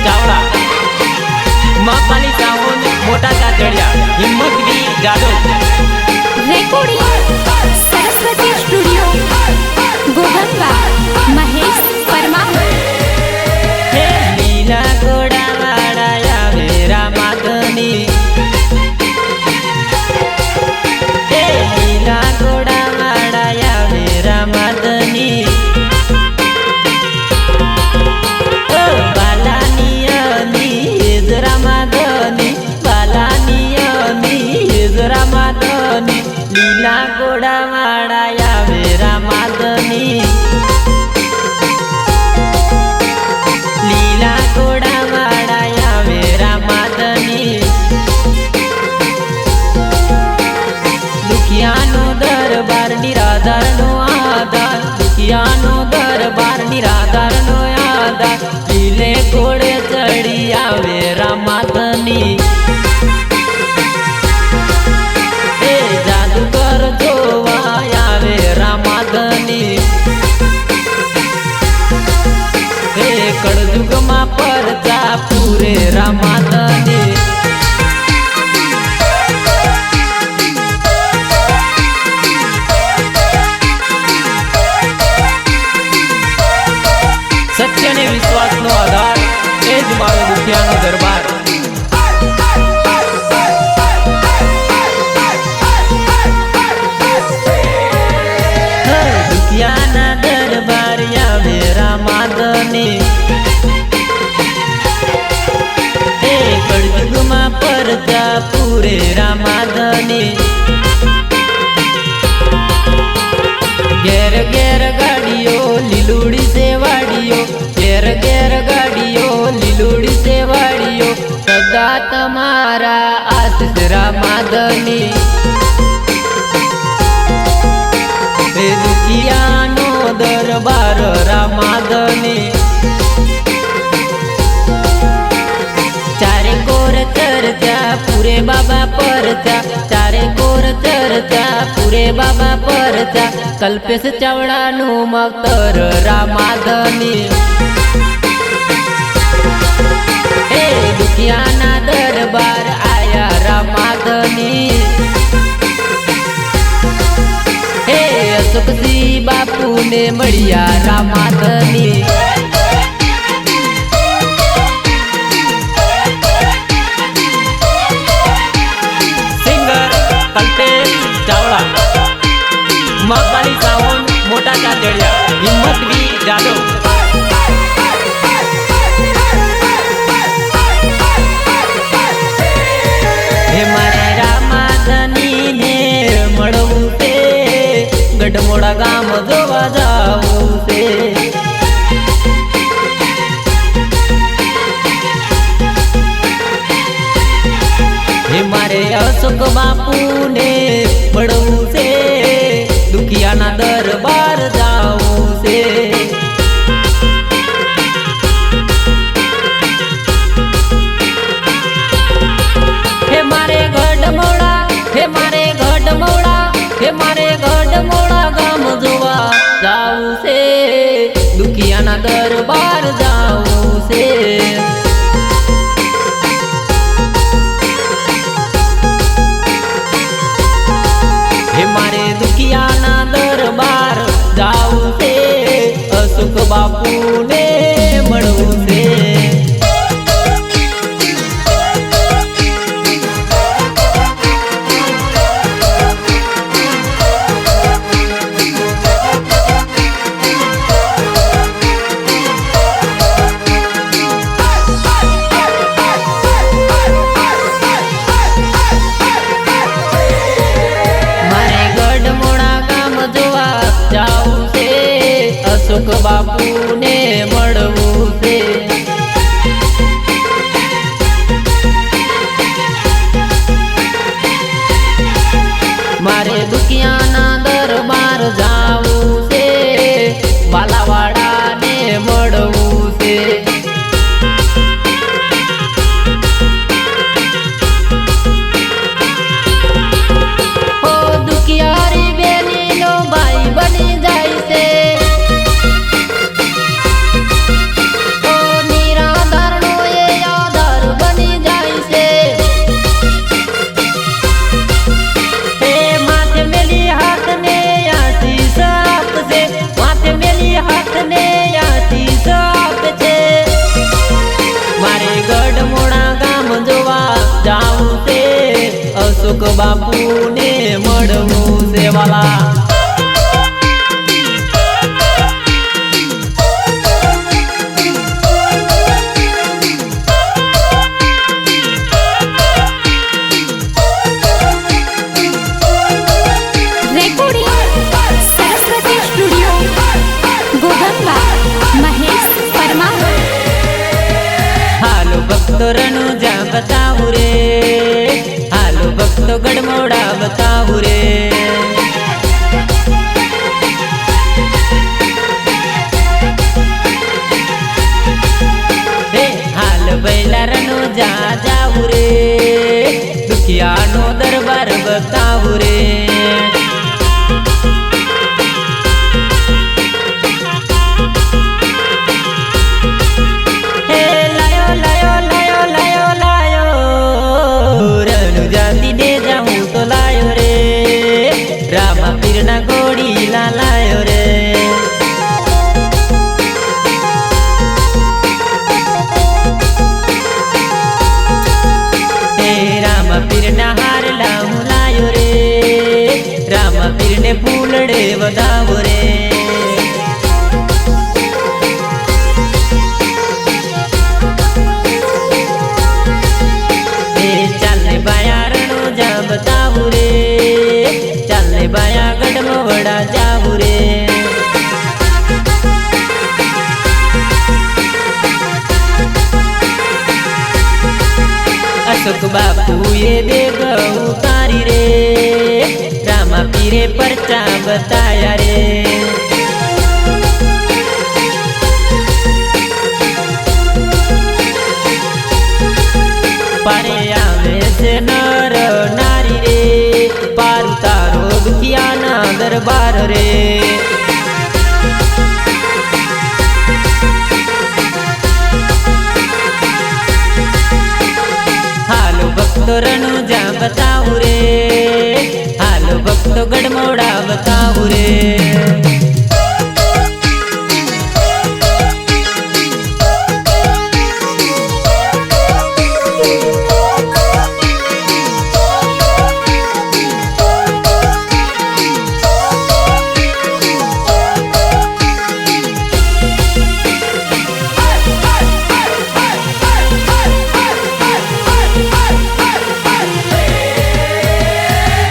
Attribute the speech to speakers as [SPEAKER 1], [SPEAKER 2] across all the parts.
[SPEAKER 1] Chavda मापाली sound मोटा काचड़िया हिम्मत भी जादव
[SPEAKER 2] रेकॉर्डिंग सरस्वती स्टूडियो गोगंबा महेश परमार
[SPEAKER 1] लीला घोड़ा वाड़ा मेरा माधनी लीला घोड़ा वाड़ा मेरा माधनी लीला घोड़ा वाड़ा मेरा माधनी लीला घोड़ा वाड़ा मेरा माधनी दुखियानो दरबार निराधार नो आधार दुखियानो दरबार निराधार नो आधार लीले घोड़े चढ़िया मेरा माधनी कड़जुग मा परचा पूरे रामाधनी सत्य ने विश्वास नो आधार एज मारो दुखियानो दरबार दुखियाना दरबार या मेरा माधनी परचा पूरे रामाधनी घेर घेर गाड़ियों लीलूड़ी से वाड़ियों घेर घेर गाड़ियों लीलूड़ी से वाड़ियों सदा तुम्हारा आशीष रामाधनी दुखियानो दरबार रामाधनी चर्चा पूरे बाबा परचा चारे कोर चर्चा पूरे बाबा परचा कल्पेश चावड़ा नु मक्तर रामाधनी दुखियाना दरबार आया रामाधनी अशोक सिंह बापू ने मड़िया रामाधनी चावड़ा मापाली साउंड मोटा काचड़िया हिम्मत भी जादव हे मारे रामाधनी ने मड़वू से गढ़मोड़ा गाम जोवा जावू से हे मारे अशोक बापू ने मड़वू से दुखियाना दरबार जाऊं से हे मारे गढ़मोड़ा हे मारे गढ़मोड़ा हे मारे गढ़मोड़ा गाम जोवा जाऊं से दुखियाना दरबार जाऊं से दुखियाना दरबार जाऊ से अशोक बापू ने मड़ू से अशोक बापू ने मड़वू से मारे दुखियाना दरबार जाऊ से बालावाड़ा ने मड़वू से સૌને મળવું છે વાલા.
[SPEAKER 2] Recording Saraswati studio ગોગંબા Mahesh Parmar.
[SPEAKER 1] હાલો ભક્તો રણુજા બતાવું રે, હાલો ભક્તો ગઢમોડા બતાવું રે. હે હાલ ભૈલા રણુજા જાવું રે, દુખિયાનો દરબાર બતાવું રે. રામા પીરના ઘોડી લાયો રે. હે રામા પીરના હાર લાવું લાયો રે, રામા પીરને ફૂલડે વધાવો રે. હે ચાલે બાયા રણુજા બતાવું રે, ચાલે બાયા ગઢમોડા જાવું રે. અશોક બાપુએ દેગ ઉતારી રે, રામા પીરે પરચા બતાયા રે. પારે આવે છે નર નારી રે, પારું તારો દુખિયાના દરબાર રે. હાલો ભક્તો રણુજા બતાવું રે, હાલો ભક્તો ગઢમોડા બતાવું રે.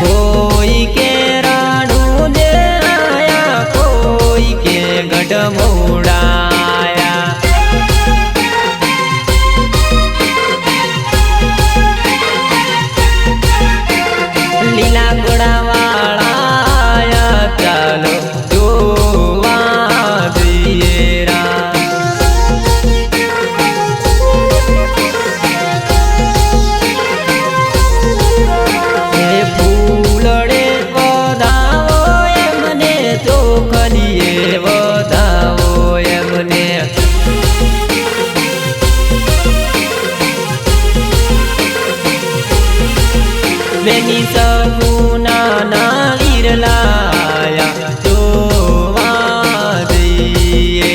[SPEAKER 1] કોઈ કે રાણું જે આયા, કોઈ કે ગઢમોડા આયા. લીલા ઘોડાવાળા આયા, ચાલો જોવા જઈએ રા. હે ફૂલડે વધાવો એમને, ચોખલીએ વધાવો એમને. બેની સગુના ના વીરલાયા જોવા જઈએ.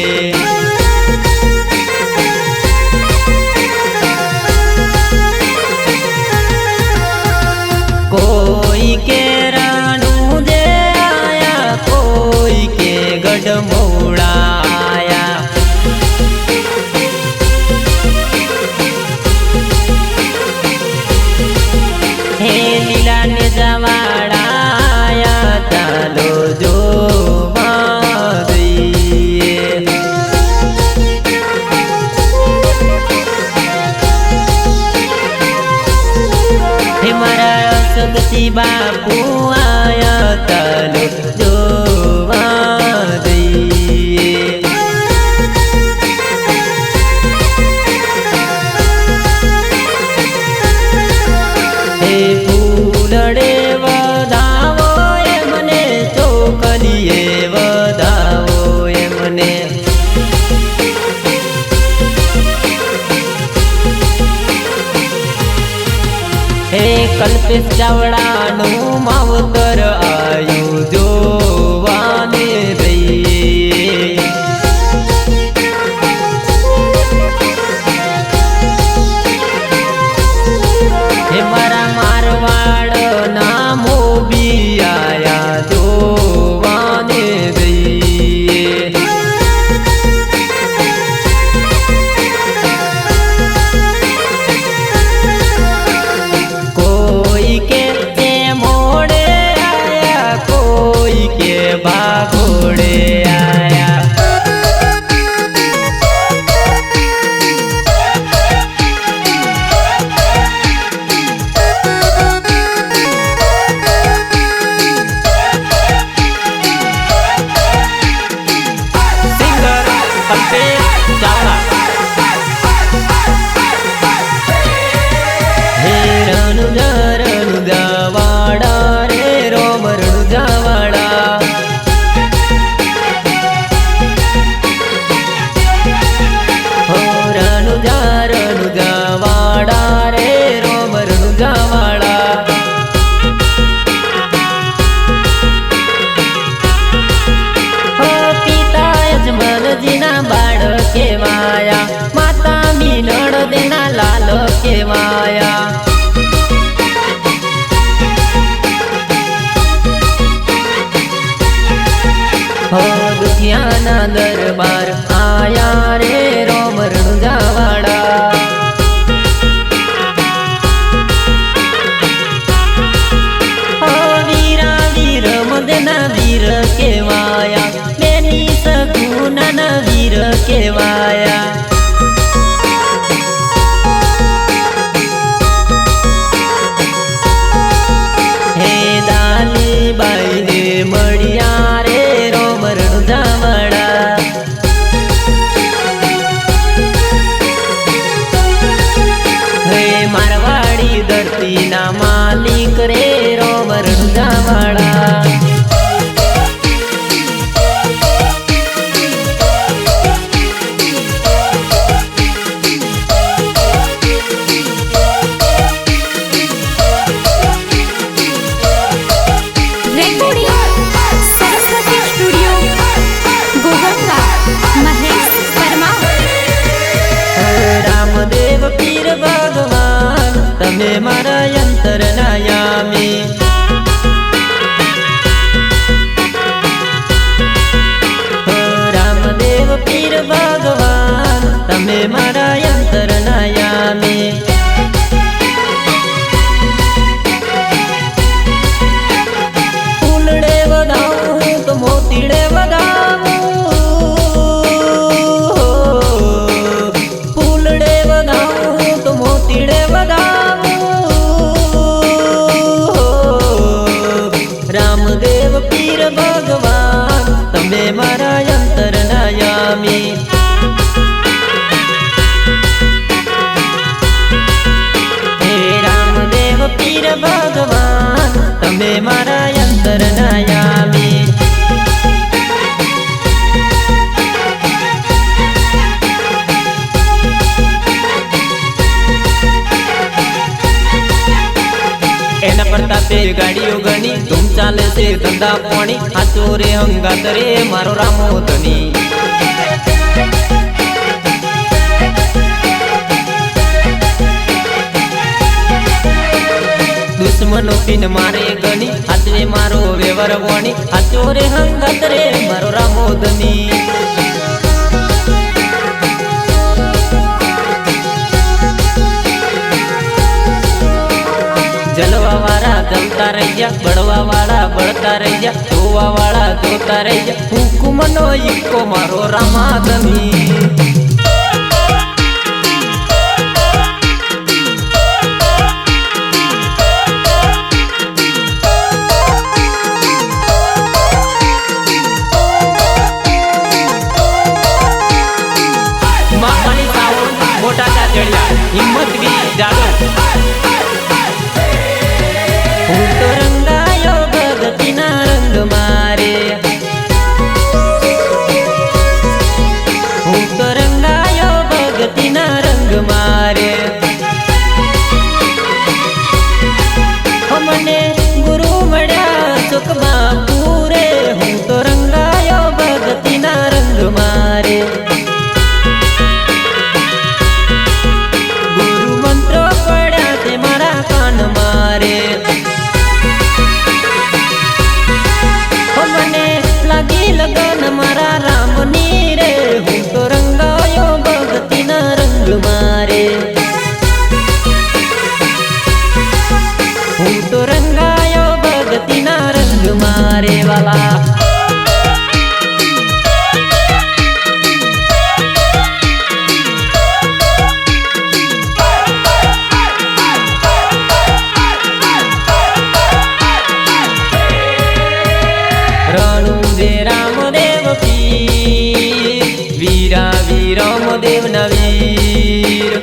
[SPEAKER 1] કોઈ કે રાણું જે આયા, કોઈ કે ગઢમોડા આયા. હે લીલા ને જવાડા આયા, ચાલો જોવા જઈએ. હે મારા અશોકજી બાપુ આયા, ચાલો જોવા જઈએ. હે ફૂલડે વધાવો એમને, ચોખલીએ વધાવો એમને. હે કલ્પેશ ચાવડાનું માવતર આયુ જોવાને જઈએ. હે મારા મારવાડ ના કેવાયા હો દુખિયાના દરબાર આયા રે રોમ રણુજાવાડા હો વીરા વીર મદના વીર કેવાયા બેની સગુના વીર કેવાયા હે દાલી બાઈ ને મળ્યા રે રોમ રણુજાવાડા હે મારવાડી ધરતીના માલિક રે રોમ રણુજાવાડા રામદેવ પીર ભગવાન તમે મારા અંતરના યામી રામદેવ પીર ભગવાન તમે મારા અંતરના યામી ફૂલડે વધાવું તો મોતીડે વધાવું મોતીડે વધાવું રામદેવ પીર ભગવાન તમે મારા અંતરના યામી હે રામદેવ પીર ભગવાન તમે મારા અંતરના યામી એના પ્રતાપે ગાડીઓ ગણી ધૂમ ચાલે છે ધંધા પાણી હાચો રે હંગાત રે મારો રામો ધની દુશ્મનો પીન મારે ગણી હાચવે મારો વ્યવહાર વાણી હાચો રે હંગાત રે મારો રામો ધની જલવા વાળા જમતા રહી ગયા બળવા વાળા બળતા રહી ગયા જોવા વાળા જોતા રહી ગયા હુકુમનો ઈકો મારો રામાધની માખણી સાવણ મોટા ચાચડિયા હિંમતવીર જાદવ હું તો રંગાયો ભગતીના રંગ મારે હું તો રંગાયો ભગતીના રંગ મારે મને ગુરુ મળ્યા સુખમાં પૂરે હું તો રંગાયો ભગતીના રંગ મારે ગુરુ મંત્રો પડ્યા તે મારા કાન મારે લગન મારા રામની રે હું તો રંગાયો ભગતીના રંગ મારે હું તો રંગાયો ભગતીના રંગ મારે વાલા રામદેવ પીર વીરા વીર રામદેવ ના વીર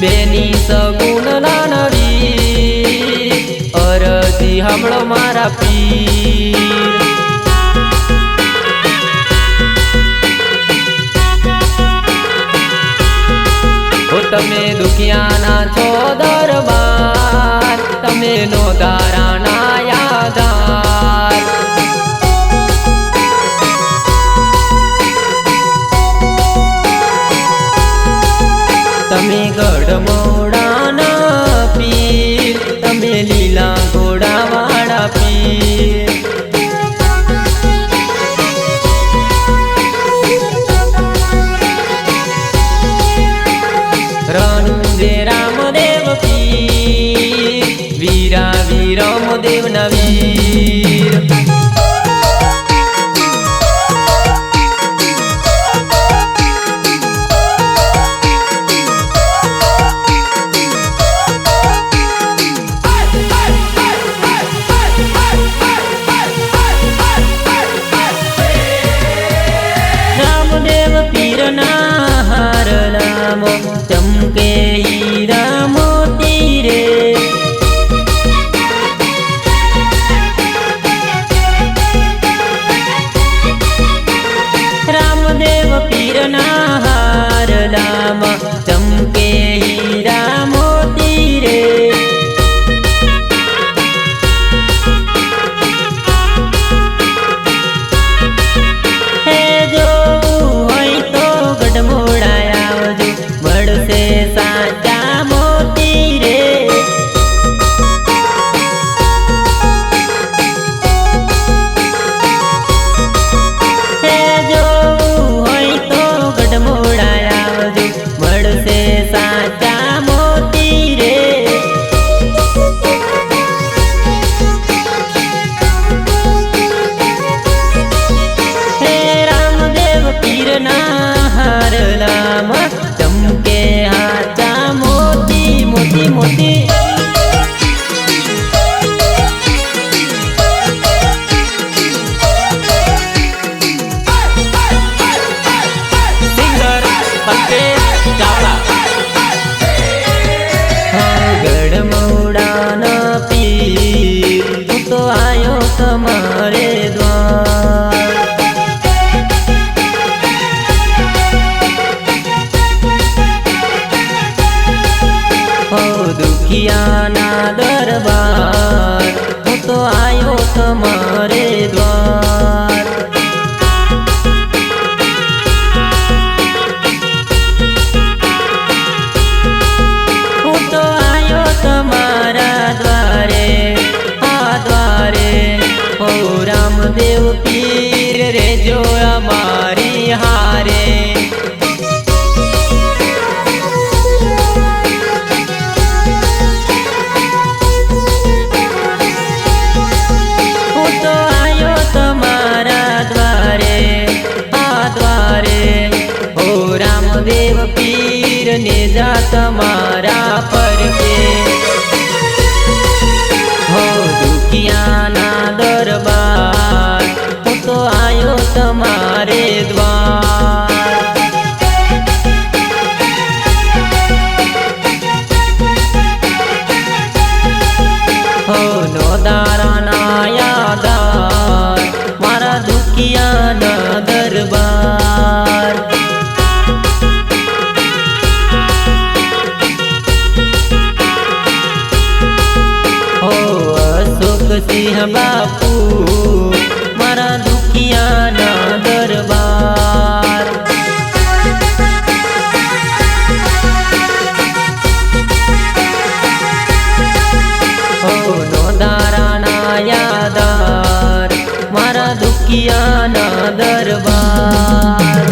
[SPEAKER 1] બેની સગુણ લાના વીર અરજી હમણો મારા પીર તમે દુખિયાના છો દરબાર તમે નો દારાના યાદાર ગઢમોડાના પીર તમે લીલા ઘોડાવાળા પીર રણુજે રામદેવ પીર વીરા વીરમદેવના વીર રામદેવ પીરના હારલામાં ચમકે હીરા મોતી રે રામદેવ પીરના હારલામાં ચમકે હીરા મોતી રે હે જોવું હોય તો ગઢમોડા આવજો મળશે સાચા મોતી રે હે જોવું હોય તો ગઢમોડા આવજો મળશે સાચા મોતી રે હે રામદેવ પીરના હારલામાં ચમકે હાચા મોતી મોતી મોતી સિંગર પંકજ ચાવડા હા ગઢમોડાના પીર હું તો આયો તમારે દ્વાર હો દુખિયાના દરબાર હું તો આયો તમારે દ્વાર હું તો આયો તમારા દ્વારે આ દ્વારે હો રામદેવ પીર રેજો અમારી હારે હું તો આયો તમારા દ્વારે આ દ્વારે હો રામદેવ પીર ને જા તમારા પર કે હો દુખિયાના દરબાર હું તો આયો તમારે દ્વાર હો નોદારાના યાદાર મારા દુખિયાના દરબાર હો અશોકસિંહ બાપુ મારા દુખિયાના દરબાર હો નોદારાના યાદાર મારા દુખિયાના દરબાર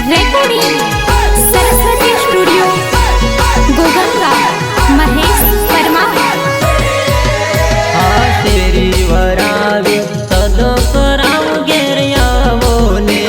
[SPEAKER 2] રેકોર્ડિંગ સરસ્વતી સ્ટુડિયો ગોગંગા મહેશ પરમાર
[SPEAKER 1] આ તેરી વરાવી સદ કરાવ ઘેર આવો ને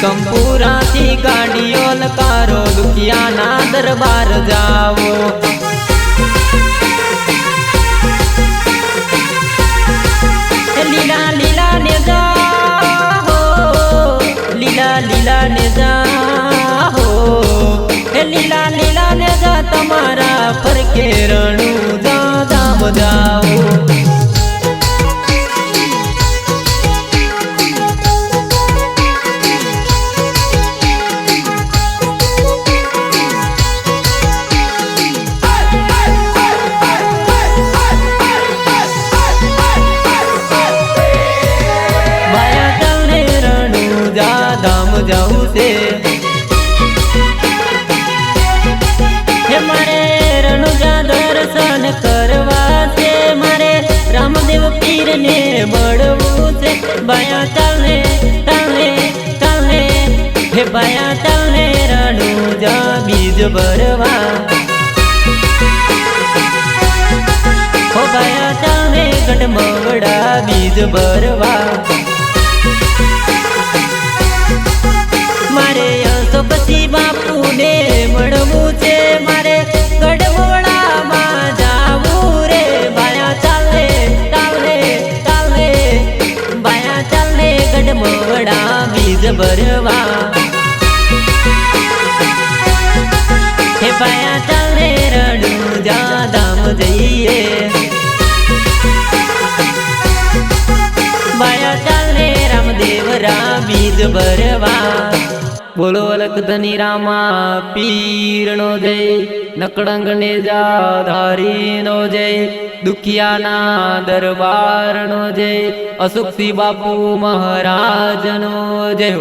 [SPEAKER 1] વિકમપુરાથી ગાડીઓ લકારો દુખિયાના દરબાર જાવો લીલા લીલા ને જાહો લીલા લીલા ને જાહો લીલા લીલા ને જા તમારા પર કેરણું દાદા બજાવો જાઉં છે હે મારે રણુજા દર્શન કરવા છે મારે રામદેવ પીર ને મળવું છે બાયા ચાલે ચાલે ચાલે હે બાયા ચાલે રણુજા બીજ ભરવા હો બાયા ચાલે ગઢમવડા બીજ ભરવા મારે અશોકસિંહ બાપુ ને મળવું છે મારે ગઢમોડામાં જાવું રે બાયા ચાલે ચાલે ચાલે બાયા ચાલે ગઢમોડા બીજ ભરવા હે બાયા ચાલે રણુજા ધામ જઈએ બાયા ચાલે રામદેવરા બીજ ભરવા બોલો અલગ ધની રામા પીર નો જય નકળંગ ને ધારી નો જય દુખિયાના દરબાર નો જય અશોકસિંહ બાપુ મહારાજ નો જય.